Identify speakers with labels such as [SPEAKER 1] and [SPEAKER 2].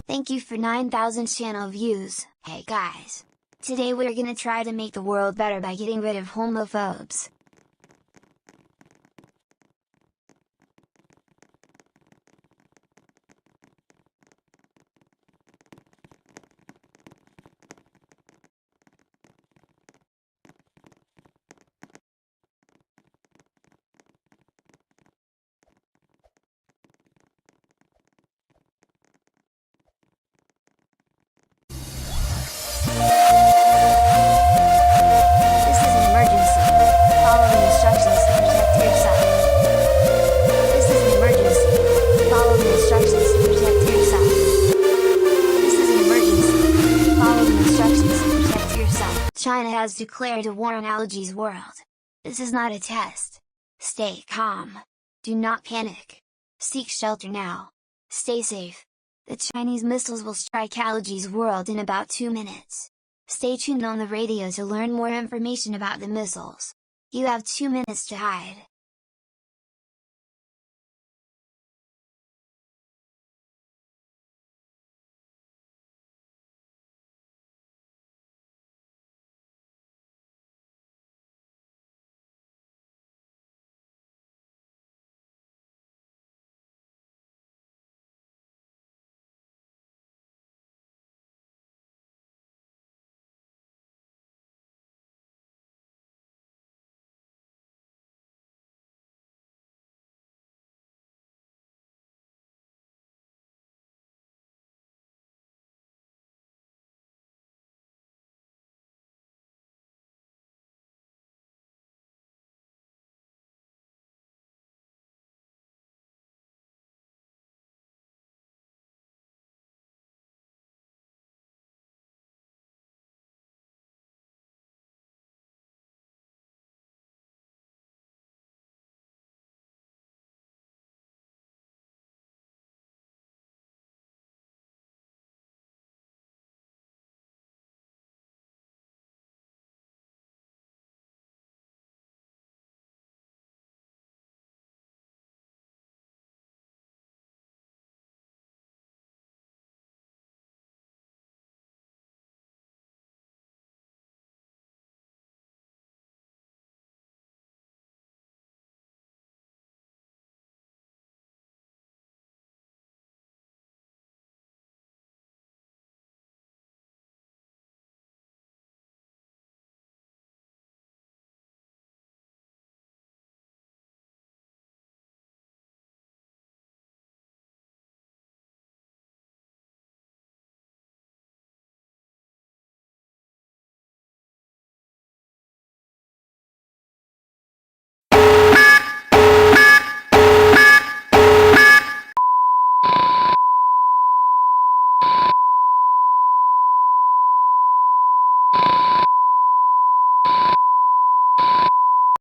[SPEAKER 1] Thank you for 9,000 channel views. Hey guys! Today we're gonna try to make the world better by getting rid of homophobes. China has declared a war on Algae's world. This is not a test. Stay calm. Do not panic. Seek shelter now. Stay safe. The Chinese missiles will strike Algae's world in about 2 minutes. Stay tuned on the radio to learn more information about the missiles. You have 2 minutes to hide.